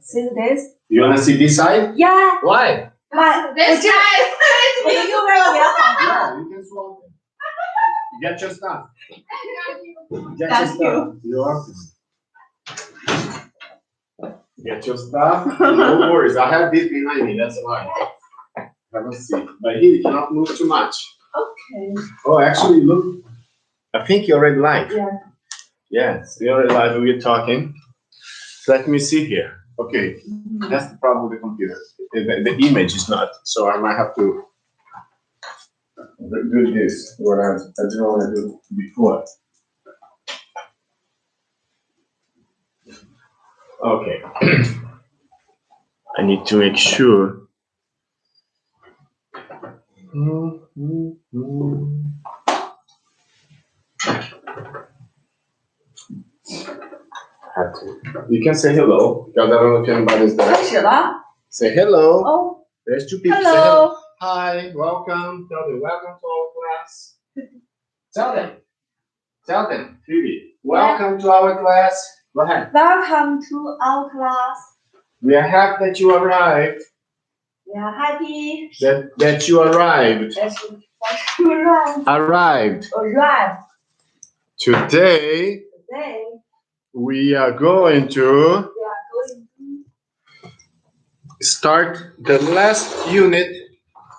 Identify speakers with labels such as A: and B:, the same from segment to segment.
A: see this?
B: You wanna see this side?
A: Yeah.
B: Why?
A: But
C: This guy.
A: Yeah,
B: Yeah, you can swap it. Get your stuff. Get your
A: Thank
B: stuff. You're welcome. Get your stuff. No worries. I have this behind me. That's why. Have a seat. But here you cannot move too much.
A: Okay.
B: Oh, actually, look. I think you're already live.
A: Yeah.
B: Yes, you're already live. We're talking. Let me see here. Okay, that's the problem with the computer. The image is not, so I might have to do this. What I didn't want to do before. Okay. I need to make sure. Have to. You can say hello because I don't know if anybody's there.
A: 开始了。
B: Say hello.
A: Oh.
B: There's two people. Say hello.
A: Hello.
B: Hi, welcome. Tell them welcome to our class. Tell them. Tell them, Phoebe. Welcome to our class. Go ahead.
A: Welcome to our class.
B: We are happy that you arrived.
A: We are happy
B: That you arrived.
A: that you arrived.
B: Arrived. Today
A: Today
B: we are going to
A: we are going to
B: start the last unit.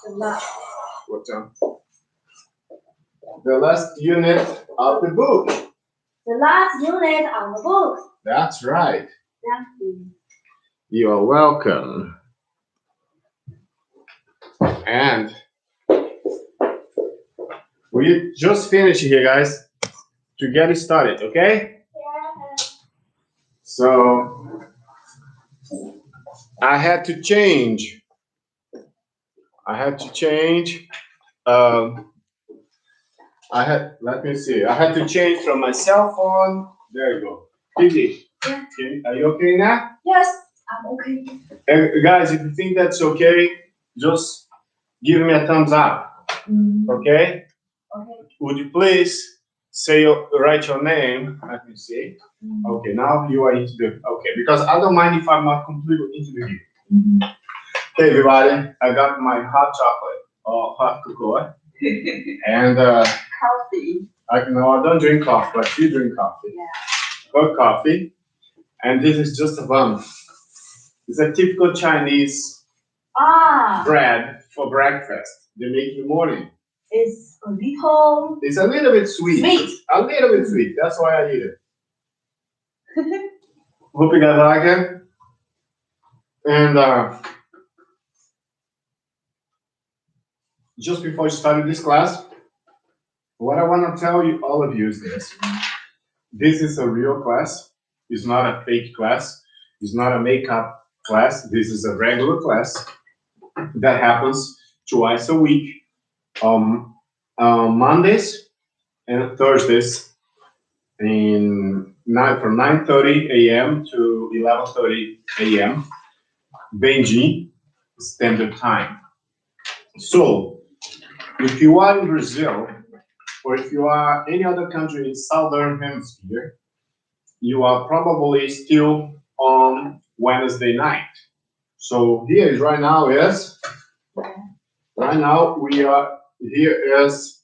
A: the last.
B: What's up? The last unit of the book.
A: The last unit of the book.
B: That's right.
A: Thank you.
B: You are welcome. And we just finished here, guys, to get it started, okay?
A: Yeah.
B: So I had to change. Let me see. I had to change from my cell phone. There you go. Phoebe,
A: Yeah.
B: are you okay now?
A: Yes, I'm okay.
B: And guys, if you think that's okay, just give me a thumbs up, okay?
A: Okay.
B: Would you please write your name? Let me see. Okay, now you are into the, okay, because I don't mind if I'm not completely into the view. Hey everybody, I got my hot chocolate or hot cocoa and
A: Coffee.
B: I don't drink coffee, but you drink coffee.
A: Yeah.
B: Hot coffee, and this is just a bun. It's a typical Chinese bread for breakfast. They make in the morning.
A: It's a little
B: It's a little bit sweet. A little bit sweet. That's why I eat it. Hope you guys like it. And just before starting this class, what I want to tell you, all of you, is this. This is a real class. It's not a fake class. It's not a makeup class. This is a regular class that happens twice a week, Mondays and Thursdays, from 9:30 a.m. to 11:30 a.m. Beijing Standard Time. So, if you are in Brazil, or if you are any other country in Southern Hemisphere, you are probably still on Wednesday night. So here is right now we are, here is,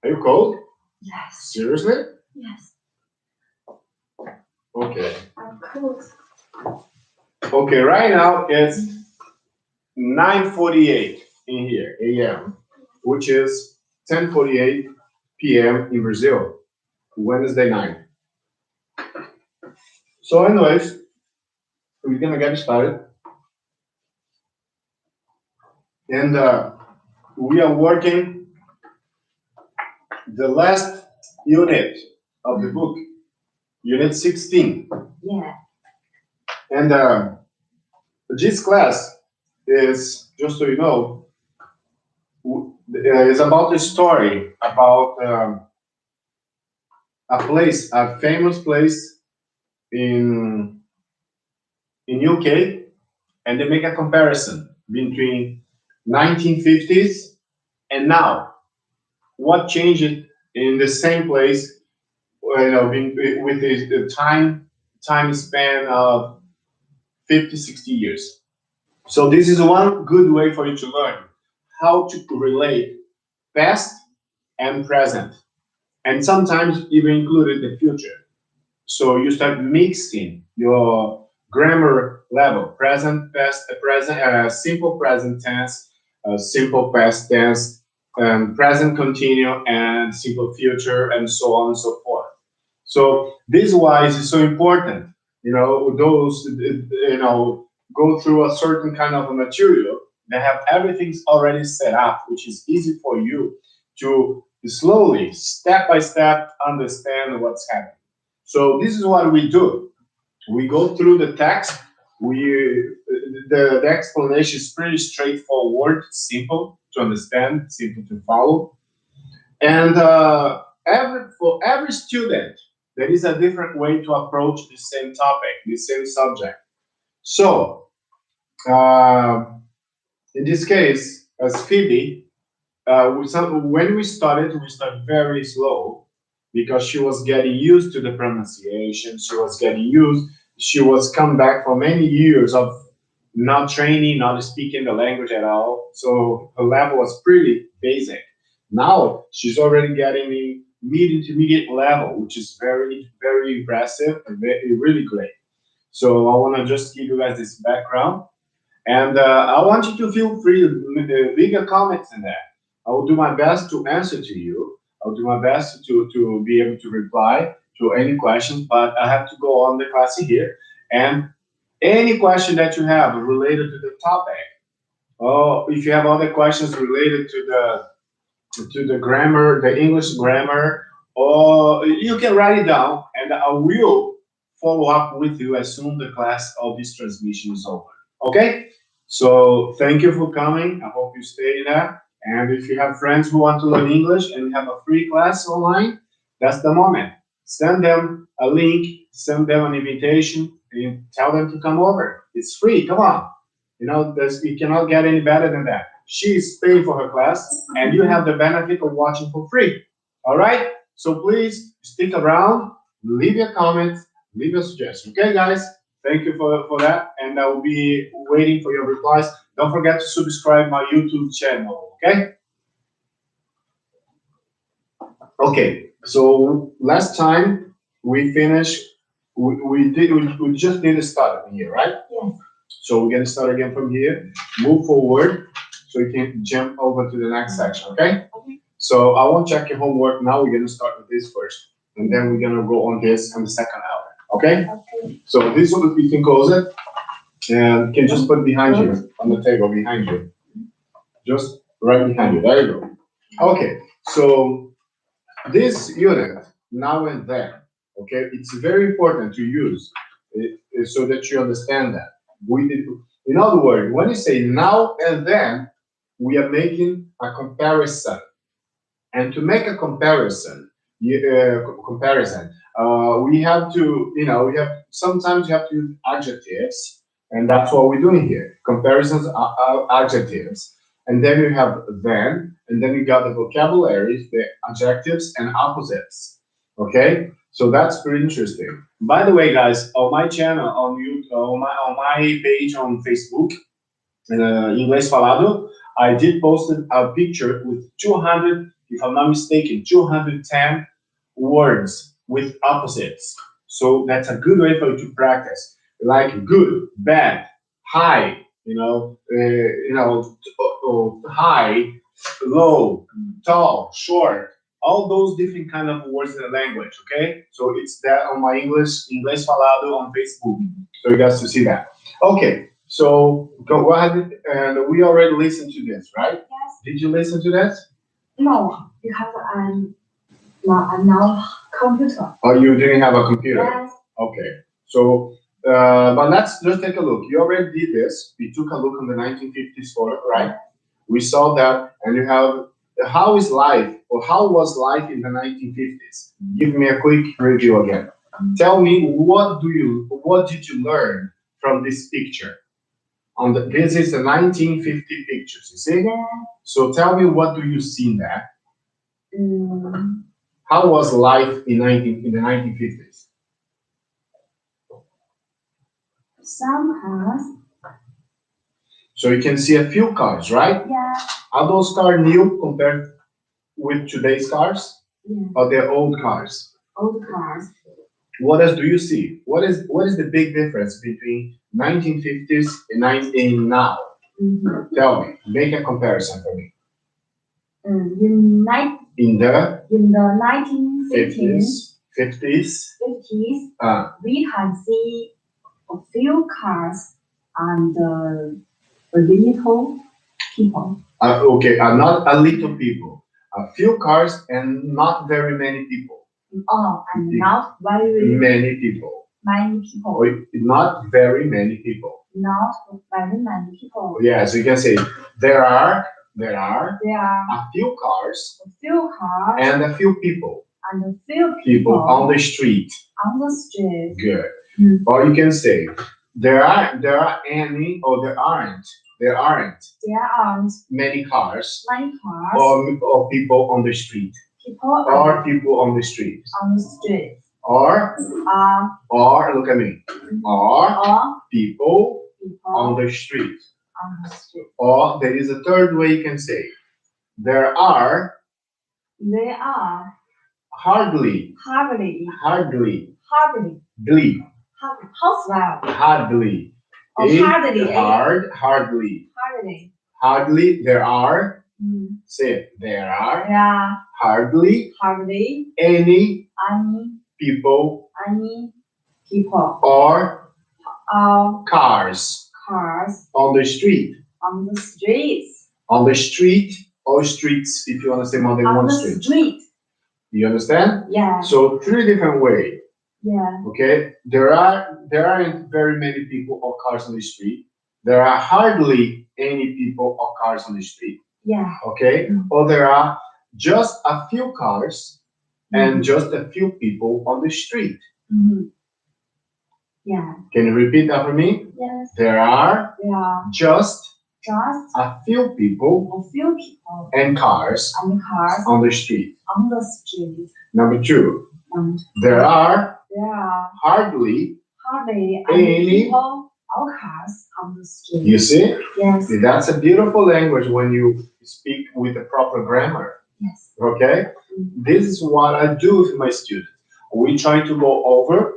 B: are you cold?
A: Yes.
B: Seriously?
A: Yes.
B: Okay.
A: I'm cold.
B: Okay, right now it's 9:48 in here, a.m., which is 10:48 p.m. in Brazil, Wednesday night. So anyways, we're gonna get started. And we are working the last unit of the book, unit 16.
A: Yeah.
B: And this class is, just so you know, is about a story about a famous place in UK, and they make a comparison between 1950s and now. What changed in the same place, with the time span of 50, 60 years. So this is one good way for you to learn how to relate past and present, and sometimes even included the future. So you start mixing your grammar level, present, past, simple present tense, simple past tense, present continue, and simple future, and so on and so forth. So this wise is so important. Those go through a certain kind of a material that have everything's already set up, which is easy for you to slowly, step by step, understand what's happening. So this is what we do. We go through the text. The explanation is pretty straightforward, simple to understand, simple to follow, and for every student, there is a different way to approach the same topic, the same subject. So in this case, as Phoebe, when we started very slow because she was getting used to the pronunciation. She was come back for many years of not training, not speaking the language at all. So her level was pretty basic. Now she's already getting the mid-intermediate level, which is very, very impressive and really great. So I want to just give you guys this background. And I want you to feel free to leave your comments in there. I will do my best to answer to you. I'll do my best to be able to reply to any questions, but I have to go on the class here. And any question that you have related to the topic, or if you have other questions related to the grammar, the English grammar, or you can write it down, and I will follow up with you as soon the class of this transmission is over. Okay? So thank you for coming. I hope you stay there. And if you have friends who want to learn English and have a free class online, that's the moment. Send them a link, send them an invitation, and tell them to come over. It's free. Come on. You cannot get any better than that. She's paying for her class, and you have the benefit of watching for free. All right? So please stick around, leave your comments, leave your suggestions. Okay, guys? Thank you for that, and I will be waiting for your replies. Don't forget to subscribe my YouTube channel, okay? Okay, so last time we finished, we just did a start from here, right?
A: Yes.
B: So we're gonna start again from here, move forward, so you can jump over to the next section, okay?
A: Okay.
B: So I won't check your homework now, we're gonna start with this first, and then we're gonna go on this in the second hour, okay?
A: Okay.
B: So this one, you can close it, and you can just put it behind you, on the table behind you. Just right behind you, there you go. Okay, so this unit, now and then, okay, it's very important to use it so that you understand that. In other words, when you say now and then, we are making a comparison. And to make a comparison, we have to, sometimes you have to use adjectives, and that's what we're doing here. Comparisons are adjectives. And then you have then, and then you got the vocabularies, the adjectives and opposites. Okay? So that's pretty interesting. By the way, guys, on my channel, on YouTube, on my page on Facebook, Inglês Falado, I did post a picture with 200, if I'm not mistaken, 210 words with opposites. So that's a good way for you to practice. Like good, bad, high, high, low, tall, short, all those different kind of words in the language, okay? So it's that on my Inglês Falado on Facebook. So you guys to see that. Okay, so go ahead, and we already listened to this, right?
A: Yes.
B: Did you listen to that?
A: No, because I'm now computer.
B: Or you didn't have a computer?
A: Yes.
B: Okay, so, but let's just take a look. You already did this. We took a look on the 1950s photo, right? We saw that, and you have how is life, or how was life in the 1950s? Give me a quick review again. Tell me, what did you learn from this picture? This is the 1950 pictures, you see?
A: Yeah.
B: So tell me, what do you see in that?
A: Mm,
B: How was life in the 1950s?
A: Some cars.
B: So you can see a few cars, right?
A: Yeah.
B: Are those cars new compared with today's cars?
A: Yeah.
B: Or they're old cars?
A: Old cars.
B: What else do you see? What is the big difference between 1950s and now?
A: Mm-hmm.
B: Tell me. Make a comparison for me.
A: In the 1950s,
B: 50s,
A: we can see a few cars and a little people.
B: Okay, not a little people. A few cars and not very many people.
A: Oh, and not very
B: many people.
A: Many people.
B: Or not very many people.
A: Not very many people.
B: Yeah, so you can say there are
A: a
B: few cars
A: and
B: a few people.
A: a few
B: People on the street.
A: On the street.
B: Good.
A: Mm.
B: Or you can say there are any or there aren't many cars or people on the street.
A: People
B: on the street.
A: On the street.
B: Or look at me. Or people on the street.
A: On the street.
B: Or there is a third way you can say there are hardly
A: hardly
B: glee.
A: How's that?
B: Hardly.
A: Oh,
B: Hardly there are.
A: Mm.
B: Say it. There are
A: Yeah.
B: hardly any people or cars on the street.
A: On the streets.
B: On the street or streets if you want to say more than
A: On
B: one
A: the
B: street.
A: street.
B: You understand?
A: Yeah.
B: So three different ways.
A: Yeah.
B: Okay, there aren't very many people or cars on the street. There are hardly any people or cars on the street.
A: Yeah.
B: Okay, or there are just a few cars and
A: Mhm.
B: just a few people on the street.
A: Mm-hmm. Yeah.
B: Can you repeat that for me?
A: Yes.
B: There are just a few people and cars on the street.
A: On the street.
B: Number two, there are hardly any
A: people or cars on the street.
B: You see?
A: Yes.
B: That's a beautiful language when you speak with the proper grammar.
A: Yes.
B: Okay?
A: Mm-hmm.
B: This is what I do with my students. We try to go over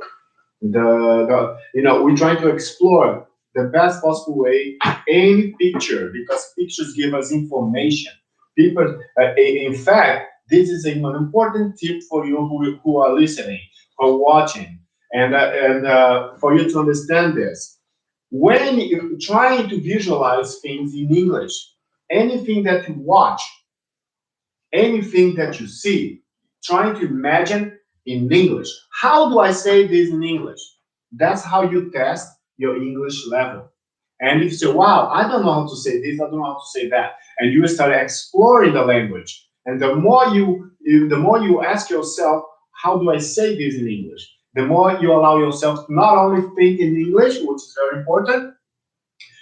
B: we try to explore the best possible way any picture because pictures give us information. People, in fact, this is an important tip for you who are listening or watching, and for you to understand this. When you're trying to visualize things in English, anything that you watch, anything that you see, trying to imagine in English. How do I say this in English? That's how you test your English level. And if you say, wow, I don't know how to say this, I don't know how to say that, and you start exploring the language, and the more you ask yourself, how do I say this in English? The more you allow yourself to not only think in English, which is very important,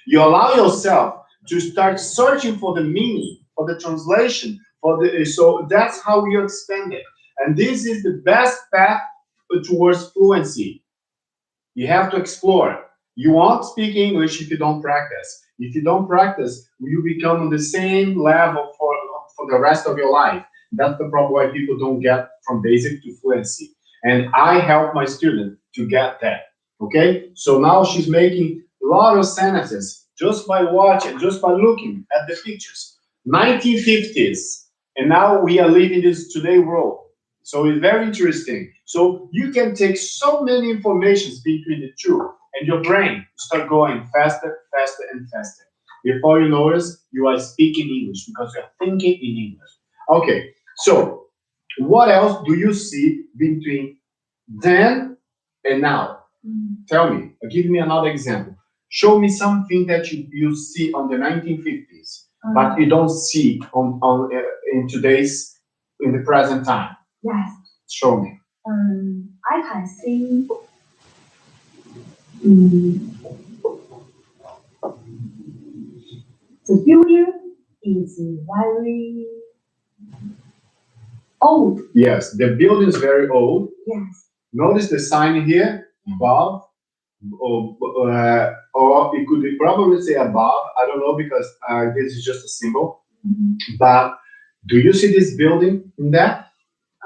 B: you allow yourself to start searching for the meaning, for the translation, so that's how you expand it. And this is the best path towards fluency. You have to explore. You won't speak English if you don't practice. If you don't practice, you become on the same level for the rest of your life. That's the problem why people don't get from basic to fluency. And I help my student to get that. Okay? So now she's making a lot of sentences just by watching, just by looking at the pictures. 1950s, and now we are living this today world. So it's very interesting. So you can take so many informations between the two, and your brain start going faster, faster, and faster. Before you notice, you are speaking English because you're thinking in English. Okay, so what else do you see between then and now? Tell me, give me another example. Show me something that you see on the 1950s, but you don't see in the present time.
A: Yes.
B: Show me.
A: I can see the building is very old.
B: Yes, the building is very old.
A: Yes.
B: Notice the sign here above. or it could be probably say above. I don't know because this is just a symbol.
A: Mhm.
B: But do you see this building in there?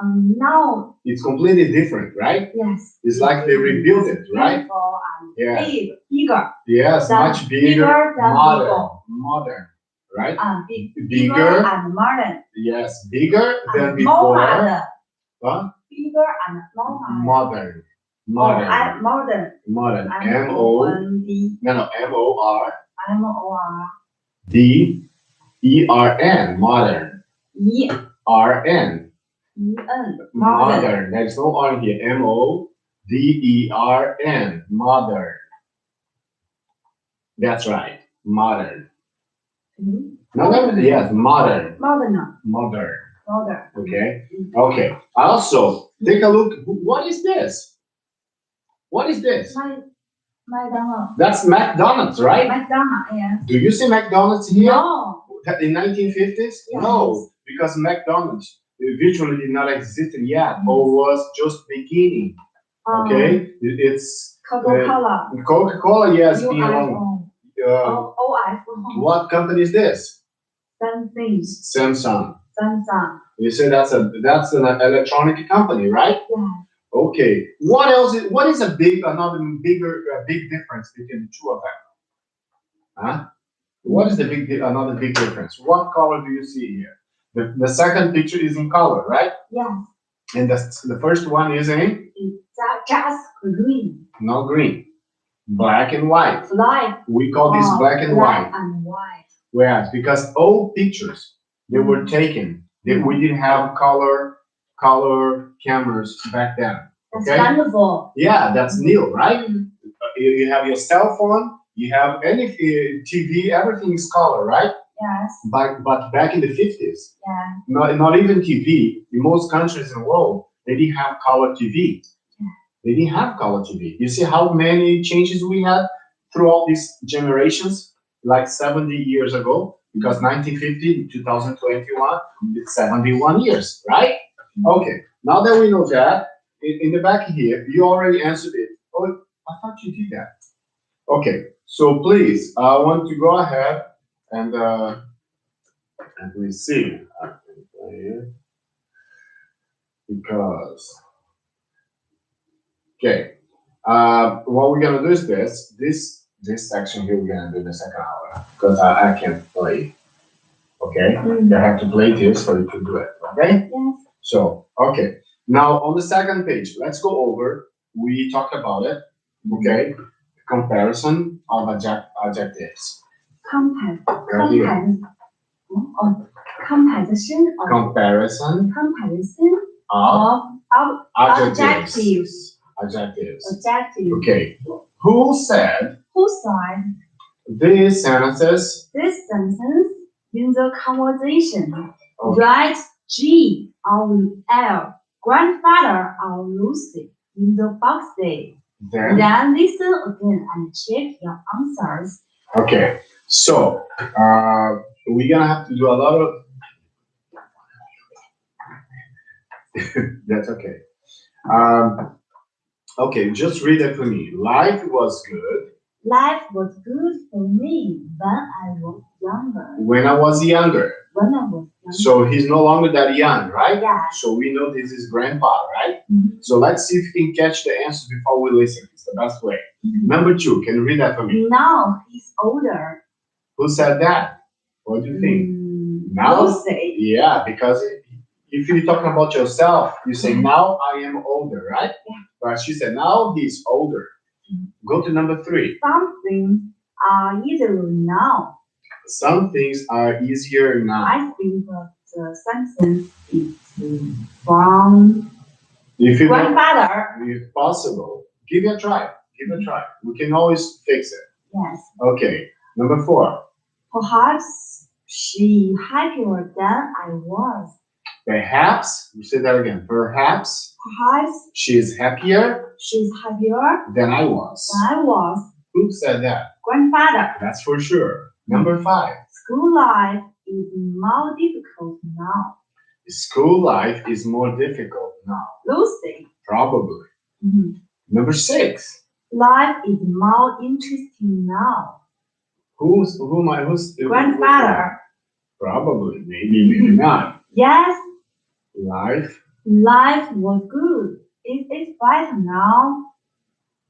A: No.
B: It's completely different, right?
A: Yes.
B: It's like they rebuilt it, right?
A: Beautiful and
B: Yeah.
A: bigger.
B: Yes,
A: Than-
B: much bigger,
A: bigger than
B: modern,
A: before.
B: modern, right?
A: Bigger
B: Bigger.
A: and modern.
B: Yes, bigger than
A: And
B: before.
A: more modern.
B: Huh?
A: Bigger and more modern.
B: Modern, modern,
A: Modern.
B: modern.
A: M-O-N-D.
B: No, M-O-R.
A: M-O-R.
B: D-E-R-N, modern.
A: E-N.
B: R-N,
A: Modern.
B: modern. There's no R here. M-O-D-E-R-N, modern. That's right, modern. Yes, modern.
A: Modern.
B: Modern.
A: Modern.
B: Okay. Okay. Also, take a look. What is this? What is this?
A: McDonald's.
B: That's McDonald's, right?
A: McDonald's, yes.
B: Do you see McDonald's here?
A: No.
B: In 1950s?
A: Yes.
B: No, because McDonald's virtually did not exist yet, or was just beginning. Okay, it's
A: Coca-Cola.
B: Coca-Cola. Yes, being long.
A: O-F.
B: What company is this?
A: Samsung.
B: Samsung. You say that's an electronic company, right?
A: Yeah.
B: Okay. What else? What is another big difference between the two of them? Huh? What is another big difference? What color do you see here? The second picture is in color, right?
A: Yes.
B: And the first one is in?
A: It's just green.
B: No, green. Black and white.
A: Black.
B: We call this black and white.
A: Black and white.
B: Whereas, because all pictures they were taken, we didn't have color cameras back then. Okay?
A: That's wonderful.
B: Yeah, that's new, right? You have your cell phone, you have any TV, everything is color, right?
A: Yes.
B: But back in the 50s,
A: Yeah.
B: not even TV. In most countries in the world, they didn't have color TV.
A: Yeah.
B: They didn't have color TV. You see how many changes we had throughout these generations, like 70 years ago, because 1950 to 2021, it's 71 years, right? Okay, now that we know that, in the back here, you already answered it. Oh, I thought you did that. Okay, so please, I want to go ahead and let me see. Because, okay, what we're gonna do is this section here we're gonna do in the second hour because I can't play. Okay, I have to play this for you to do it. Okay.
A: Yes.
B: So okay, now on the second page, let's go over. We talked about it. Okay, comparison of adjectives.
A: Comparison of adjectives.
B: Adjectives. Okay. Who said
A: Who said
B: these sentences?
A: this sentence in the conversation?
B: Okay.
A: Write G or L, grandfather or Lucy, in the boxes. Then listen again and check your answers.
B: Okay, so we're gonna have to do a lot of. That's okay. Okay, just read it for me. Life was good.
A: Life was good for me when I was younger.
B: When I was younger.
A: When I was younger.
B: So he's no longer that young, right?
A: Yeah.
B: So we know this is grandpa, right?
A: Mm-hmm.
B: So let's see if we can catch the answers before we listen. It's the best way.
A: Mm-hmm.
B: Number 2, can you read that for me?
A: Now he's older.
B: Who said that? What do you think? Now?
A: Lucy.
B: Yeah, because if you're talking about yourself, you say, now I am older, right?
A: Yeah.
B: But she said, now he's older. Go to number 3.
A: Some things are easier now.
B: Some things are easier now.
A: I think that the sentence is from
B: If you
A: grandfather.
B: if possible, give it a try. Give it a try. We can always fix it.
A: Yes.
B: Okay. Number 4.
A: Perhaps she happier than I was.
B: Perhaps, we say that again. Perhaps
A: Perhaps
B: she's happier
A: she's happier
B: than I was.
A: than I was.
B: Who said that?
A: Grandfather.
B: That's for sure. Number 5.
A: School life is more difficult now.
B: School life is more difficult now.
A: Lucy.
B: Probably.
A: Mm-hmm.
B: Number 6.
A: Life is more interesting now.
B: Who's
A: Grandfather.
B: Probably, maybe not.
A: Yes,
B: Life.
A: life was good. It is better now.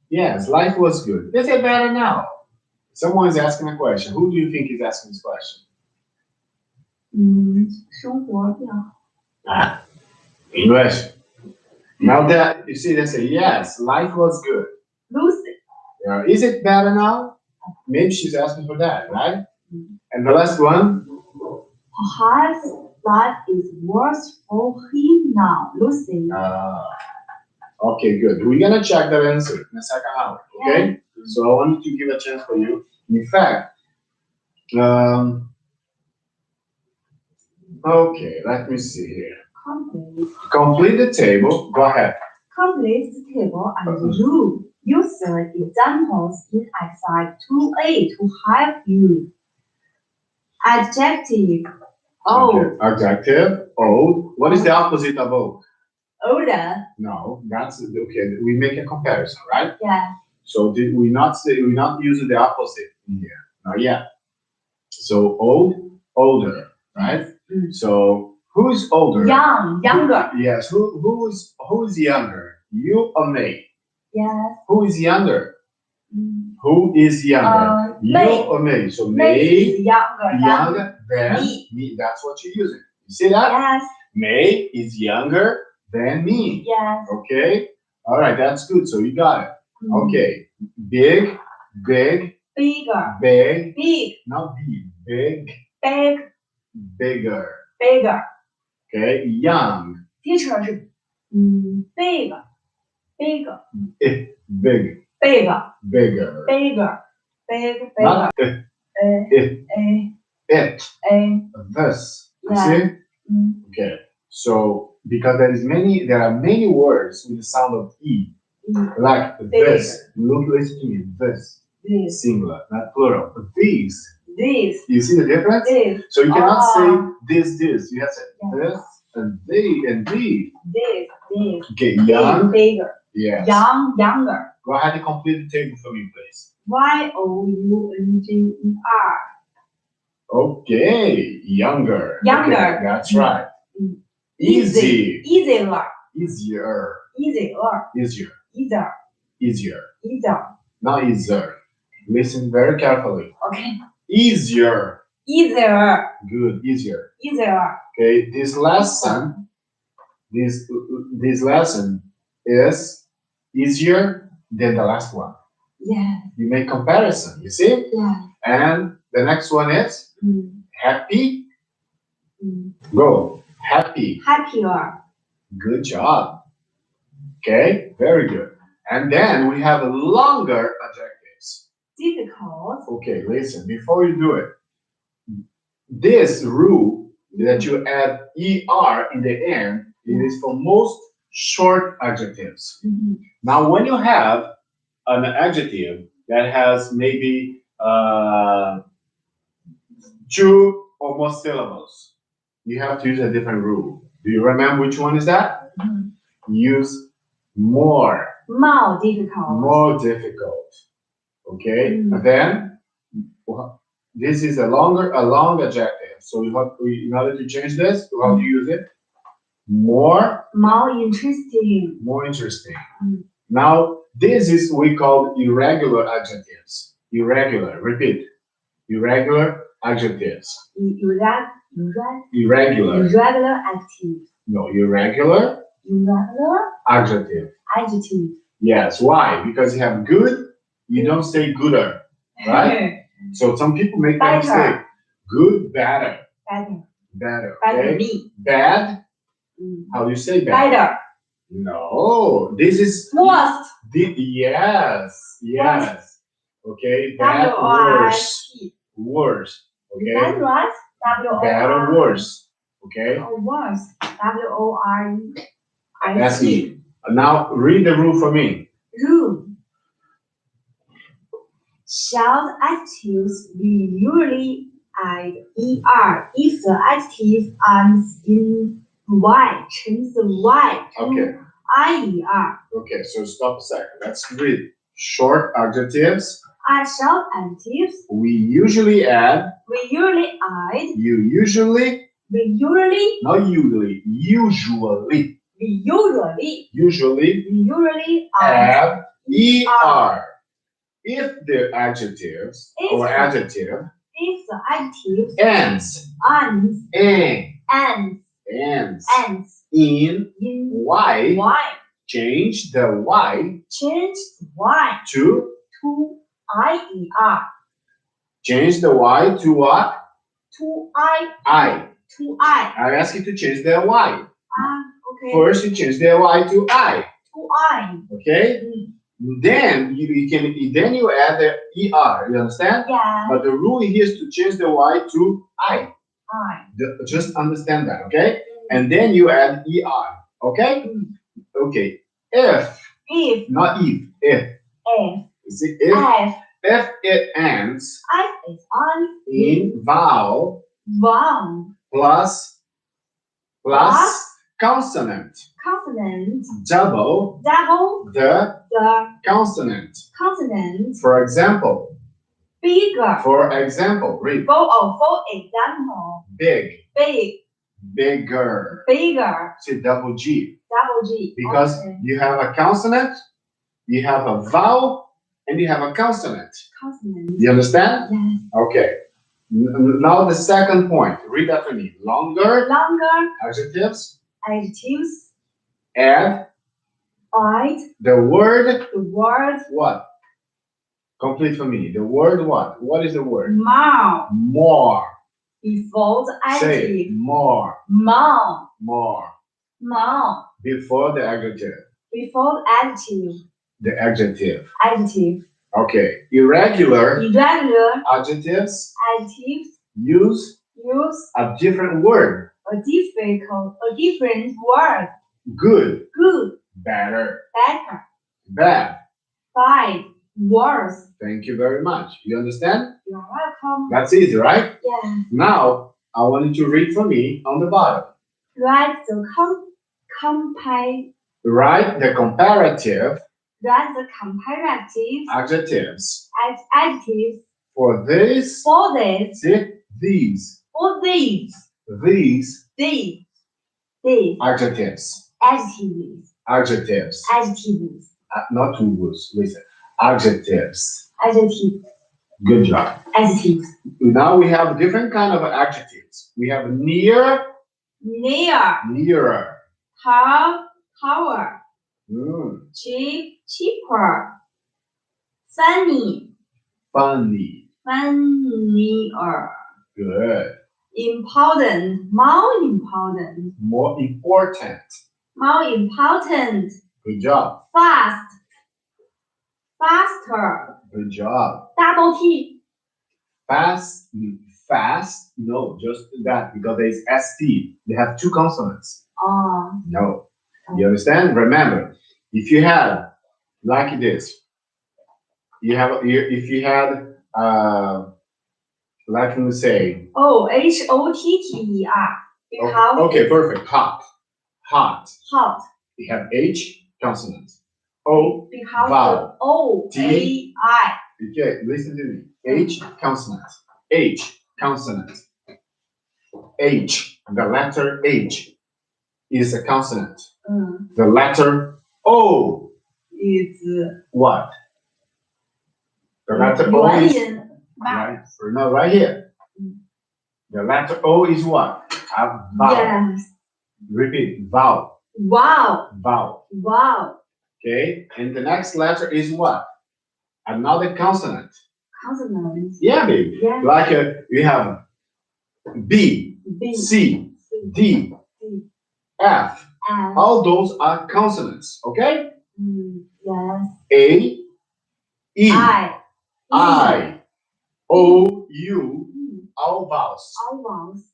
B: Yes, life was good. Is it better now? Someone is asking a question. Who do you think is asking this question?
A: 生活变好。
B: Ah, English. Now that you see, they say yes, life was good.
A: Lucy.
B: Is it better now? Maybe she's asking for that, right? And the last one.
A: Perhaps life is worse for him now, Lucy.
B: Okay, good. We're gonna check that answer in the second hour. Okay. So I wanted to give a chance for you. In fact, okay, let me see here. Complete the table. Go ahead.
A: Complete the table and do. Use the examples in exercise 2A to help you. Adjective. Old.
B: Okay. Adjective. Old. What is the opposite of old?
A: Older.
B: No, that's okay. We make a comparison, right?
A: Yeah.
B: So did we not say we not use the opposite in here? Not yet. So old, older, right? So who's older?
A: Young, younger.
B: Yes. Who's younger? You or me?
A: Yes.
B: Who is younger? Who is younger? You
A: May.
B: or me? So
A: May is
B: younger than
A: me.
B: me. That's what you're using. You see that?
A: Yes.
B: May is younger than me.
A: Yes.
B: Okay. All right. That's good. So you got it. Okay. Big,
A: Bigger.
B: big,
A: Big.
B: not big, big,
A: Big.
B: bigger.
A: Bigger.
B: Okay. Young,
A: Teacher 是big. Big.
B: big,
A: Bigger.
B: bigger.
A: Bigger. Big.
B: Not
A: Bigger.
B: it. This. You
A: Yeah.
B: see? Okay. So because there are many words with the sound of e, like this. Listen to me. This.
A: This.
B: Singular, not plural. These.
A: This.
B: You see the difference?
A: This.
B: So you cannot say this. You have to say this and they and these.
A: This.
B: Okay, young.
A: Bigger.
B: Yes.
A: Young. Younger.
B: Go ahead and complete the table for me, please.
A: younger.
B: Okay, younger.
A: Younger.
B: Okay, that's right.
A: Easy. Easier.
B: Easier.
A: Easier.
B: Easier.
A: Easier.
B: Easier.
A: Easier.
B: Not easier. Listen very carefully.
A: Okay.
B: Easier.
A: Easier.
B: Good. Easier.
A: Easier.
B: Okay. This lesson is easier than the last one.
A: Yeah.
B: You make comparison. You see?
A: Yeah.
B: And the next one is happy. Go. Happy.
A: Happier.
B: Good job. Okay. Very good. And then we have longer adjectives.
A: Difficult.
B: Okay, listen, before you do it, this rule that you add er in the end, it is for most short adjectives. Now, when you have an adjective that has maybe 2 or more syllables, you have to use a different rule. Do you remember which one is that? Use more.
A: More difficult.
B: More difficult. Okay, and then this is a long adjective. So in order to change this, you have to use it more.
A: More interesting.
B: More interesting. Now this is we call irregular adjectives. Irregular. Repeat. Irregular adjectives. Irregular.
A: Irregular active.
B: No, irregular.
A: Irregular
B: Adjective.
A: adjective.
B: Yes. Why? Because you have good. You don't say gooder, right? So some people make that mistake. Good, better. Better. Okay. Bad. How do you say bad?
A: Better.
B: No. This is
A: Worst.
B: Yes. Okay. Bad. Worse. Worse. Okay.
A: That's right.
B: Bad or worse. Okay.
A: Or worse. W-O-R-E.
B: That's me. Now read the rule for me.
A: Rule. Short adjectives we usually add er if the adjective ends in y. Change the y to
B: Okay.
A: ier.
B: Okay, so stop a second. Let's read. Short adjectives.
A: Short adjectives.
B: We usually add.
A: We usually add.
B: You usually.
A: We usually.
B: Not usually. Usually.
A: We usually.
B: Usually.
A: We usually
B: add er. If the adjectives or adjective.
A: If the adjective
B: ends.
A: Ends.
B: Ends.
A: Ends.
B: In y. Change the y.
A: Change y
B: to
A: IER.
B: Change the y to what?
A: To I.
B: I.
A: To I.
B: I ask you to change the y.
A: Okay.
B: First, you change the y to I.
A: To I.
B: Okay. Then then you add the er. You understand?
A: Yeah.
B: But the rule here is to change the y to I.
A: I.
B: Just understand that, okay? And then you add er. Okay. Okay. If. Not if. You see, if it ends in vowel plus consonant. Double the consonant. For example.
A: Bigger.
B: For example, read.
A: For example.
B: Big.
A: Bigger.
B: See, double G. Because
A: Okay.
B: you have a consonant, you have a vowel, and you have a consonant. You understand?
A: Yes.
B: Okay. Now the second point. Read after me. Longer adjectives. Add the word what? Complete for me. The word what? What is the word? More.
A: Before the
B: Say
A: adjective.
B: more.
A: More.
B: Before the adjective.
A: Before the adjective.
B: The adjective.
A: Adjective.
B: Okay. Irregular adjectives
A: Adjectives
B: use a different word.
A: a different word.
B: Good.
A: Better.
B: Bad.
A: Fine. Worse.
B: Thank you very much. You understand?
A: You're welcome.
B: That's easy, right?
A: Yeah.
B: Now, I want you to read for me on the bottom.
A: Write the
B: Write the comparative
A: comparative
B: adjectives
A: adjectives
B: for this. See, these adjectives. Adjectives. Not tools. Listen. Adjectives. Good job.
A: Adjectives.
B: Now we have different kind of adjectives. We have nearer.
A: Taller. Cheaper. Funnier.
B: Good.
A: Important.
B: More important. Good job.
A: Faster.
B: Good job.
A: Double T.
B: Fast. No, just that because there is st. They have two consonants. No. You understand? Remember, if you had like this, if you had like we say.
A: HOTTER.
B: Okay, perfect. Hot. You have H consonant. O vowel.
A: O-A-I.
B: Okay, listen to me. H consonant. H, the letter H is a consonant. The letter O
A: is
B: what? The letter O is right here. The letter O is what? A vowel.
A: Yes.
B: Repeat. Vowel.
A: Wow.
B: Okay. And the next letter is what? Another consonant.
A: Consonant.
B: Yeah, baby.
A: Yeah.
B: Like you have B, C, D, F. All those are consonants. Okay.
A: Yes.
B: A, E, I, O, U. All vowels.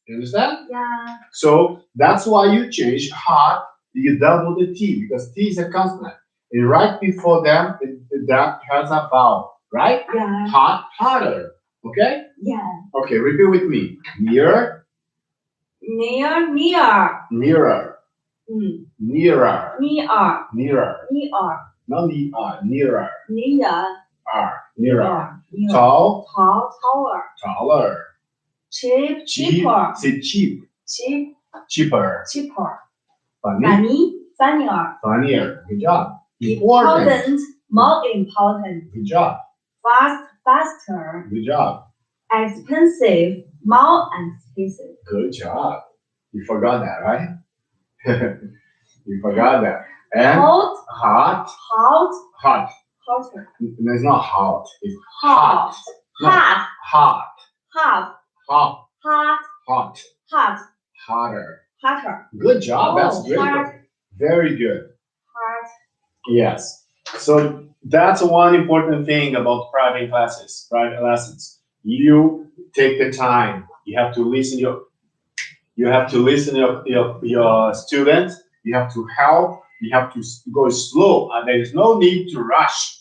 B: You understand?
A: Yeah.
B: So that's why you change hot, you double the T because T is a consonant. And right before them, that has a vowel, right?
A: Yeah.
B: Hot, hotter. Okay?
A: Yeah.
B: Okay, repeat with me. Nearer.
A: Nearer.
B: Nearer.
A: Mm.
B: Nearer.
A: Nearer.
B: Nearer.
A: Nearer.
B: not nearer.
A: Near.
B: Nearer.
A: Near.
B: Tall,
A: Taller.
B: taller.
A: Cheap.
B: Cheap,
A: Cheaper.
B: say cheap,
A: Cheap.
B: cheaper.
A: Cheaper.
B: Funny,
A: Funny. Funnier.
B: funnier. Good job. Important.
A: More important.
B: Good job.
A: Fast. Faster.
B: Good job.
A: Expensive. More expensive.
B: Good job. You forgot that, right? You forgot that. And
A: Hot.
B: hot,
A: Hot.
B: hot.
A: Hotter.
B: No, it's not hot. It's
A: Hot.
B: No,
A: Hot.
B: hot,
A: Hot.
B: hot,
A: Hot.
B: hot,
A: Hot.
B: hotter.
A: Hotter.
B: Good job. That's great.
A: Hot.
B: Very good.
A: Hot.
B: Yes. So that's one important thing about private classes, private lessons. You take the time. You have to listen your students. You have to help. You have to go slow. And there is no need to rush.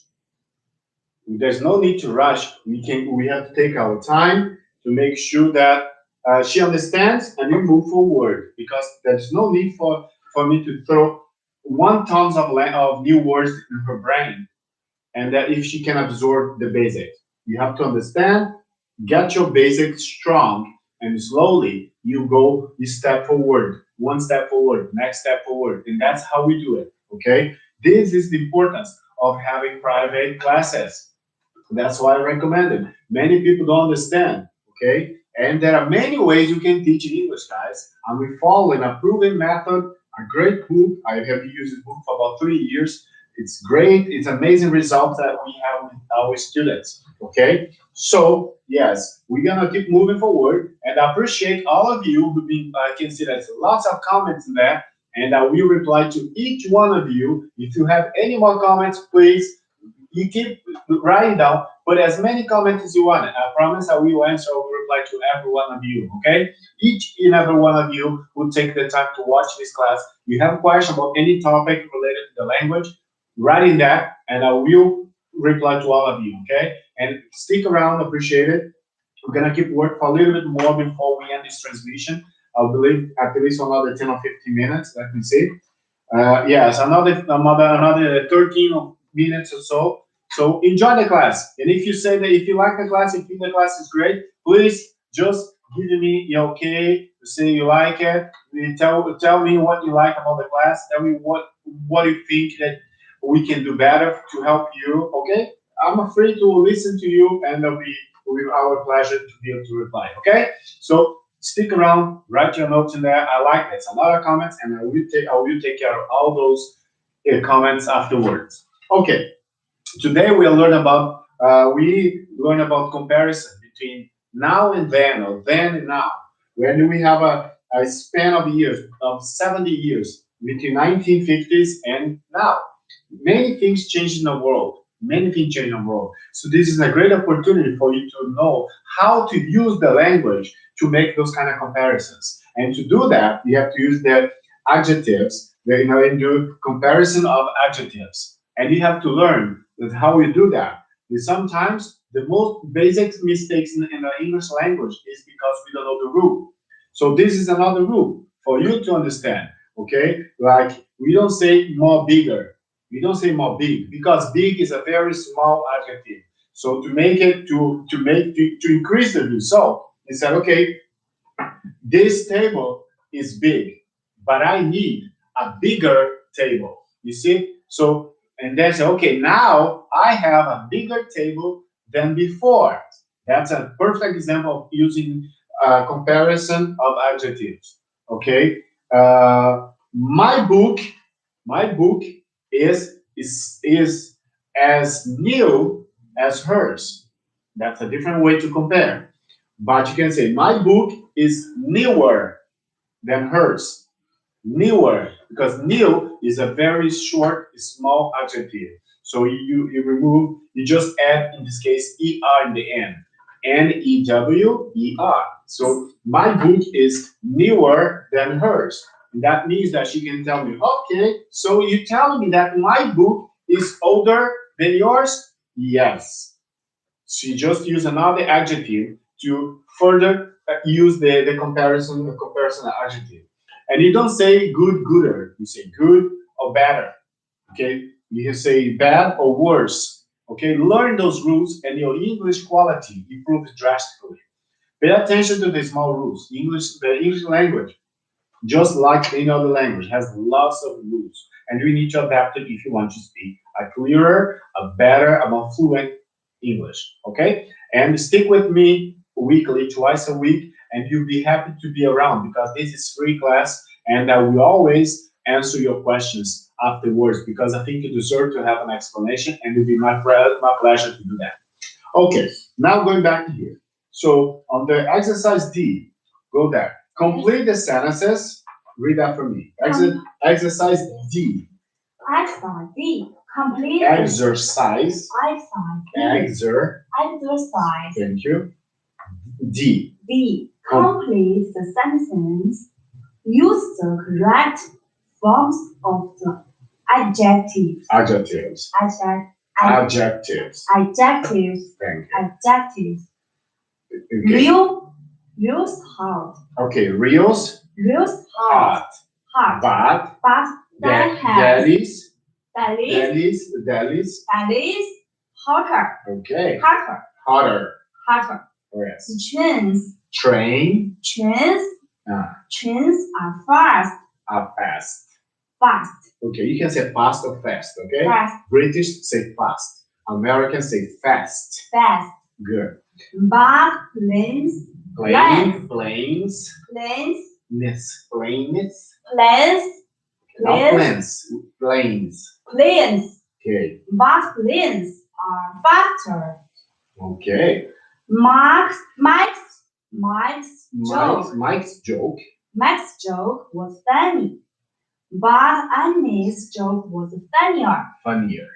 B: There's no need to rush. We have to take our time to make sure that she understands and we move forward, because there's no need for me to throw one tons of new words in her brain, and that if she can absorb the basics. You have to understand, get your basics strong, and slowly you step forward, one step forward, next step forward, and that's how we do it. Okay, this is the importance of having private classes. That's why I recommend it. Many people don't understand, okay? And there are many ways you can teach English, guys. And we follow an proven method, a great book. I have used this book for about 3 years. It's great. It's amazing results that we have with our students, okay? So, yes, we're going to keep moving forward. And I appreciate all of you who've been, I can see there's lots of comments in there. And I will reply to each one of you. If you have any more comments, please, you keep writing down, put as many comments as you want. I promise I will answer or reply to every one of you, okay? Each and every one of you will take the time to watch this class. You have a question about any topic related to the language, write in that, and I will reply to all of you, okay? And stick around, appreciate it. We're gonna keep work for a little bit more before we end this transmission. I believe at least another 10 or 15 minutes, let me see. Yes, another 13 minutes or so. So enjoy the class. And if you say that if you like the class, if you think the class is great, please just give me your okay, say you like it. Tell me what you like about the class. Tell me what you think that we can do better to help you. Okay? I'm free to listen to you, and it'll be with our pleasure to be able to reply. Okay? So stick around, write your notes in there. I like this. A lot of comments, and I will take care of all those comments afterwards. Okay. Today we learn about comparison between now and then, or then and now. When we have a span of years, of 70 years, between 1950s and now. Many things change in the world. Many things change in the world. So this is a great opportunity for you to know how to use the language to make those kind of comparisons. And to do that, you have to use the adjectives, and do comparison of adjectives. And you have to learn that how you do that. Because sometimes the most basic mistakes in the English language is because we don't know the rule. So this is another rule for you to understand. Okay, like we don't say more bigger. We don't say more big, because big is a very small adjective. So to make it to increase the result, we said, okay, this table is big, but I need a bigger table. You see? So, and then say, okay, now I have a bigger table than before. That's a perfect example of using comparison of adjectives. Okay? My book is as new as hers. That's a different way to compare. But you can say my book is newer than hers. Newer, because new is a very short, small adjective. So you just add, in this case, er in the end. Newer. So my book is newer than hers. And that means that she can tell me, okay, so you tell me that my book is older than yours? Yes. She just used another adjective to further use the comparison adjective. And you don't say good, gooder. You say good or better. Okay? You can say bad or worse. Okay, learn those rules and your English quality improves drastically. Pay attention to the small rules. The English language, just like any other language, has lots of rules, and we need to adapt it if you want to speak a clearer, a better, a more fluent English. Okay, and stick with me weekly, twice a week, and you'll be happy to be around because this is free class, and I will always answer your questions afterwards because I think you deserve to have an explanation, and it'll be my pleasure to do that. Okay, now going back here. So on the exercise D, go there. Complete the sentences. Read that for me. Exercise D.
A: Exercise D. Complete
B: Exercise.
A: exercise.
B: Thank you. D.
A: D. Complete the sentence. Use the correct forms of the adjectives.
B: Adjectives. Adjectives.
A: Adjectives.
B: Thank you.
A: Adjectives.
B: Okay.
A: Real's hard.
B: Okay, reals.
A: Real's
B: Hot.
A: hard.
B: But
A: That is hotter.
B: Okay.
A: Hotter.
B: Hotter.
A: Hotter.
B: Oh, yes.
A: Trains.
B: Train.
A: Trains are fast.
B: Fast.
A: Fast.
B: Okay, you can say fast or fast, okay?
A: Fast.
B: British say fast. Americans say fast.
A: Fast.
B: Good.
A: But planes.
B: Planes.
A: Planes.
B: Not planes. Planes.
A: Planes.
B: Okay.
A: But planes are faster.
B: Okay.
A: Mike's joke was funny, but Annie's joke was funnier. Funnier.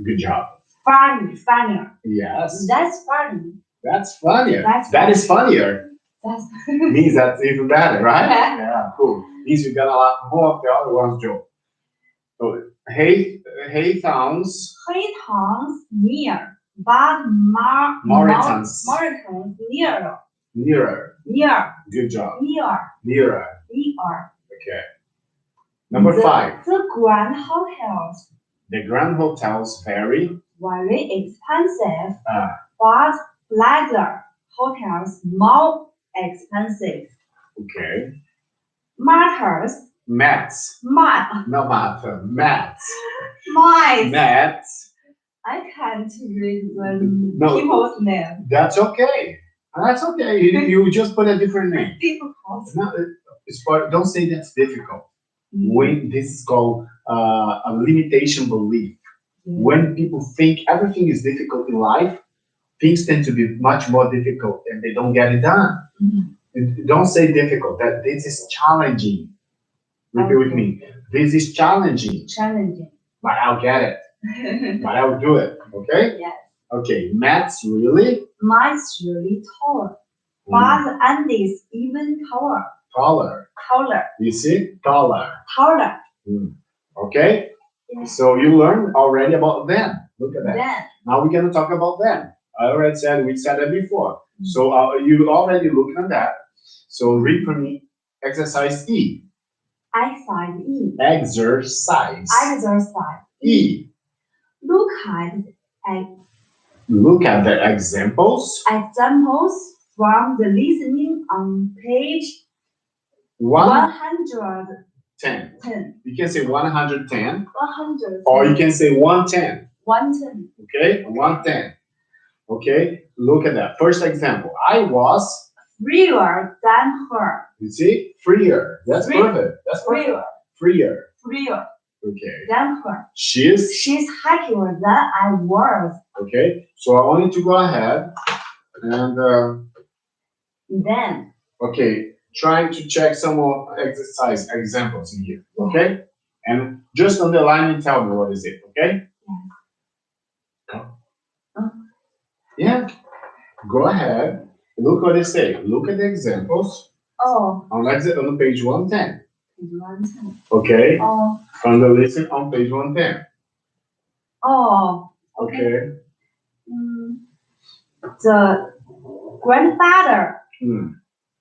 B: Good job.
A: Funnier.
B: Yes.
A: That's funny.
B: That's funnier.
A: That
B: is funnier.
A: That's
B: Means that's even better, right?
A: Yeah.
B: Yeah, cool. Means you got a lot more of the other one's joke. So, Haytowns
A: near, but
B: Mauritans
A: nearer.
B: Good job.
A: Near.
B: Nearer. Okay. Number 5.
A: The grand hotels.
B: The grand hotels vary.
A: Very expensive,
B: Ah.
A: but leisure hotels more expensive.
B: Okay.
A: Mats.
B: No matter. Mats.
A: I can't read the
B: No.
A: people's name.
B: That's okay. That's okay. You just put a different name.
A: Difficult.
B: No, don't say that's difficult. When this is called a limitation belief. When people think everything is difficult in life, things tend to be much more difficult and they don't get it done. Don't say difficult, that this is challenging. Repeat with me. This is challenging. But I'll get it. But I'll do it. Okay?
A: Yes.
B: Okay. Matt's really
A: tall. But Andy's even
B: taller. You see? Taller. Okay?
A: Yes.
B: So you learned already about them. Look at that.
A: Then.
B: Now we're going to talk about them. I already said, we said that before. So you already looked at that. So read for me exercise E. Exercise. E.
A: Look at
B: the examples.
A: From the listening on page 110.
B: You can say 110.
A: 100.
B: Or you can say 110.
A: 110.
B: Okay? 110. Okay? Look at that. First example. I was
A: freer than her.
B: You see? Freer. That's perfect. That's perfect. Freer. Okay.
A: Than her.
B: She's
A: happier than I was.
B: Okay. So I want you to go ahead and
A: then.
B: Okay. Trying to check some more exercise examples in here. Okay? And just underline and tell me what is it. Okay? Yeah. Go ahead. Look what they say. Look at the examples. On page 110. Okay. From the listen on page 110. Okay.
A: The grandfather.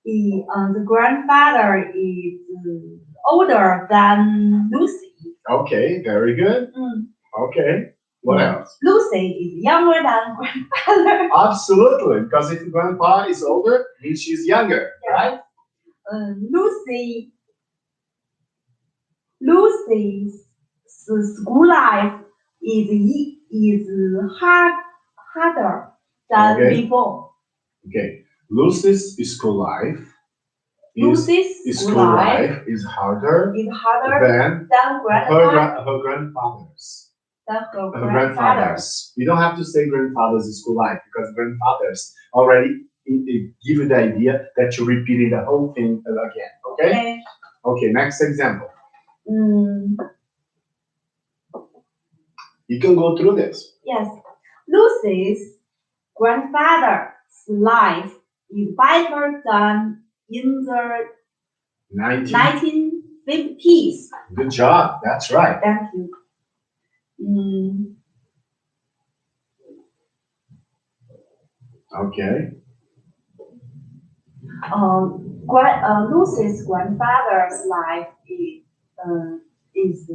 A: The grandfather is older than Lucy.
B: Okay, very good. Okay, what else?
A: Lucy is younger than grandfather.
B: Absolutely, because if grandpa is older, means she's younger, right?
A: Lucy's school life is harder than
B: Okay.
A: before.
B: Okay, Lucy's school life
A: Lucy's
B: school life is harder
A: is harder
B: than
A: than
B: her grandfather's.
A: her
B: Her grandfathers. You don't have to say grandfather's school life because grandfathers already give you the idea that you're repeating the whole thing again. Okay? Okay, next example. You can go through this.
A: Yes. Lucy's grandfather's life is better than in the 1950s.
B: Good job. That's right.
A: Thank you.
B: Okay.
A: Lucy's grandfather's life is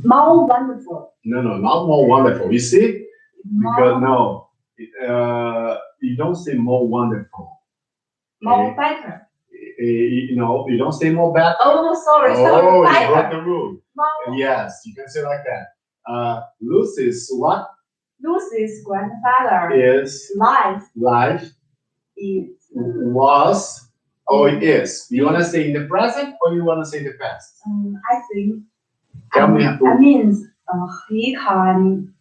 A: more wonderful.
B: No, not more wonderful. You see? Because no, you don't say more wonderful.
A: More better.
B: You you don't say more better.
A: Oh, sorry.
B: Oh, you
A: Better.
B: broke the rule.
A: More.
B: Yes, you can say like that. Lucy's what?
A: Lucy's grandfather
B: Is
A: life
B: is was or it is. You want to say in the present or you want to say in the past?
A: I think.
B: Tell me.
A: I mean, he can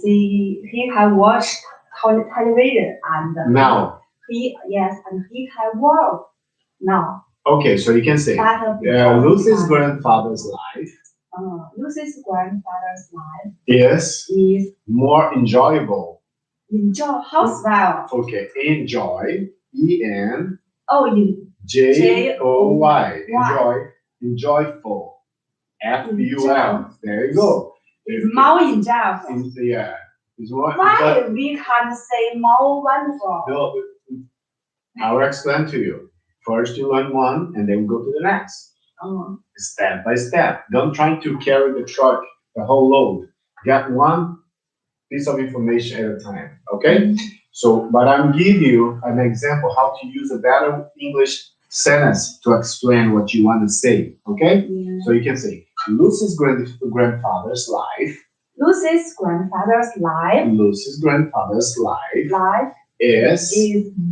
A: see. He can watch television and
B: Now.
A: He can work now.
B: Okay, so you can say Lucy's grandfather's life.
A: Lucy's grandfather's life
B: is more enjoyable.
A: Enjoy. How spell?
B: Okay, enjoy. E-N. J-O-Y. Enjoy. Enjoyful. F-U-L. There you go.
A: It's more enjoyable.
B: Yeah. It's more.
A: Why we can't say more wonderful?
B: No, I will explain to you. First, you learn one, and then we go to the next. Step by step. Don't try to carry the truck, the whole load. Get one piece of information at a time. Okay? So, but I'm giving you an example how to use a better English sentence to explain what you want to say. Okay?
A: Yeah.
B: So you can say Lucy's grandfather's life.
A: Lucy's grandfather's life.
B: Lucy's grandfather's life. Is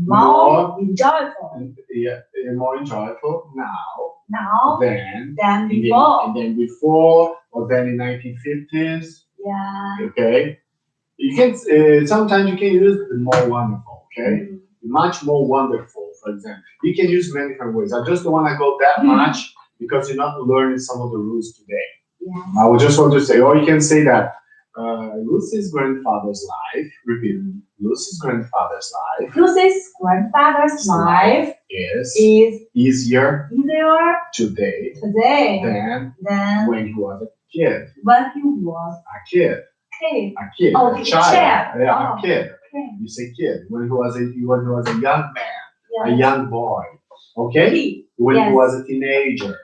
A: more enjoyable.
B: Yeah, more enjoyable now than
A: before.
B: And then before, or then in 1950s.
A: Yeah.
B: Okay. You can sometimes you can use the more wonderful. Okay. Much more wonderful. For example, you can use many different ways. I just don't want to go that much because you're not learning some of the rules today.
A: Yeah.
B: I would just want to say, or you can say that Lucy's grandfather's life. Repeat. Lucy's grandfather's life.
A: Lucy's grandfather's life
B: is
A: easier
B: today than when he was a kid.
A: When he was
B: a kid.
A: A
B: child. Yeah,
A: a
B: kid. You say kid. When he was a young man, a young boy. Okay? When he was a teenager.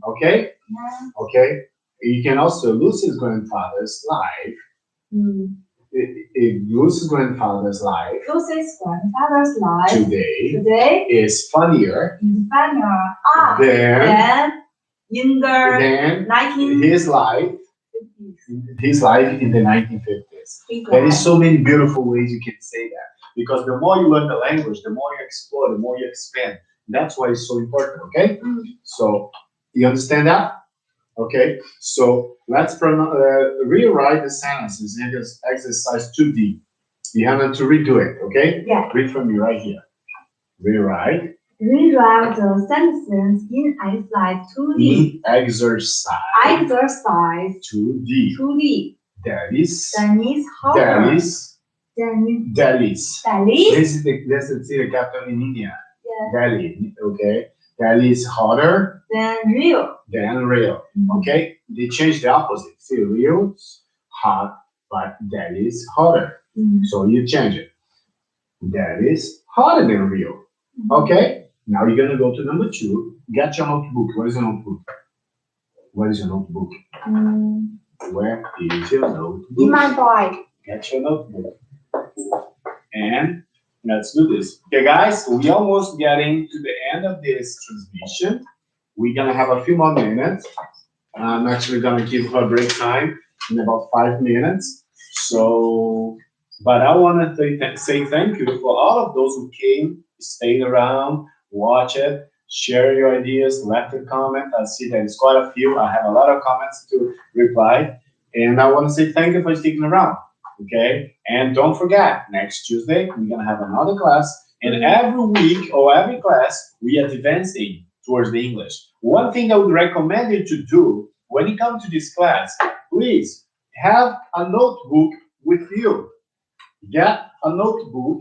B: Okay?
A: Yeah.
B: Okay? You can also Lucy's grandfather's life. Lucy's grandfather's life. Today is funnier. Than in the his life in the 1950s. There is so many beautiful ways you can say that because the more you learn the language, the more you explore, the more you expand. That's why it's so important. Okay, so you understand that? Okay, so let's rewrite the sentences in this exercise 2D. You have to redo it. Okay?
A: Yeah.
B: Read from me right here. Rewrite
A: the sentences in exercise 2D.
B: Exercise 2D. That is harder. Let's see the capital in India.
A: Yeah.
B: Delhi. Okay. Delhi is harder
A: than real.
B: Okay. They change the opposite. See, real's hot, but Delhi is harder. So you change it. That is harder than real. Okay. Now you're gonna go to number 2. Get your notebook. Where is the notebook? Where is your notebook?
A: Mm,
B: Where is your notebook?
A: in my bag.
B: Get your notebook. And let's do this. Okay, guys, we almost getting to the end of this transmission. We're gonna have a few more minutes. I'm actually gonna give her break time in about 5 minutes. So, but I want to say thank you for all of those who came, stayed around, watch it, share your ideas, left a comment. I see there's quite a few. I have a lot of comments to reply, and I want to say thank you for sticking around. Okay, and don't forget, next Tuesday we're gonna have another class, and every week or every class we are advancing towards the English. One thing I would recommend you to do when you come to this class, please have a notebook with you. Get a notebook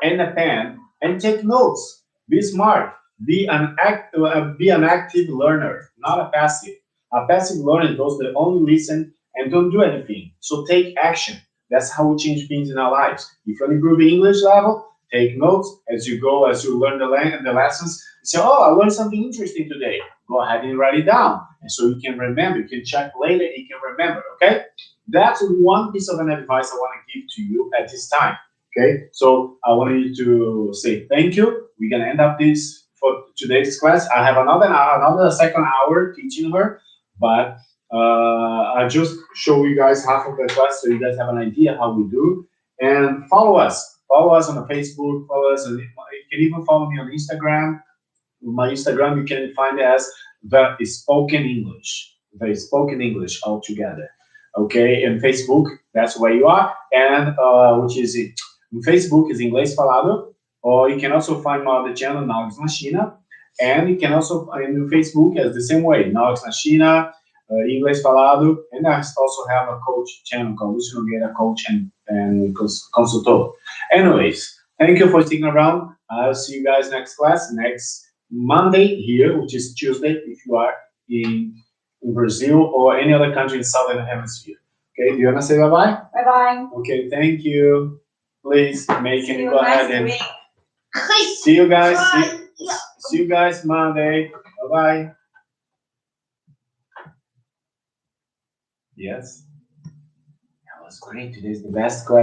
B: and a pen and take notes. Be smart. Be an active learner, not a passive. A passive learner those that only listen and don't do anything. So take action. That's how we change things in our lives. If you want to improve the English level, take notes as you go, as you learn the lessons. Say, oh, I learned something interesting today. Go ahead and write it down. And so you can remember, you can check later, you can remember, okay? That's one piece of an advice I want to give to you at this time. Okay, so I want you to say thank you. We're gonna end up this for today's class. I have another second hour teaching her, but I just show you guys half of the class so you guys have an idea how we do. And follow us. Follow us on the Facebook. Follow us. You can even follow me on Instagram. My Instagram you can find as the spoken English. The spoken English all together. Okay, and Facebook, that's where you are, and which is it. Facebook is Inglês Falado, or you can also find my other channel, Knowledge na China, and you can also find Facebook as the same way, Knowledge na China, Inglês Falado, and I also have a coach channel called Luciano Vieira Coach and Consultor. Anyways, thank you for sticking around. I'll see you guys next class, next Monday here, which is Tuesday, if you are in Brazil or any other country in Southern Hemisphere. Okay, do you want to say bye-bye?
A: Bye-bye.
B: Okay, thank you. Please make
A: See
B: it
A: you
B: go ahead
A: next
B: and
A: week.
B: see you guys. See you guys Monday. Bye-bye. Yes. That was great. Today's the best class.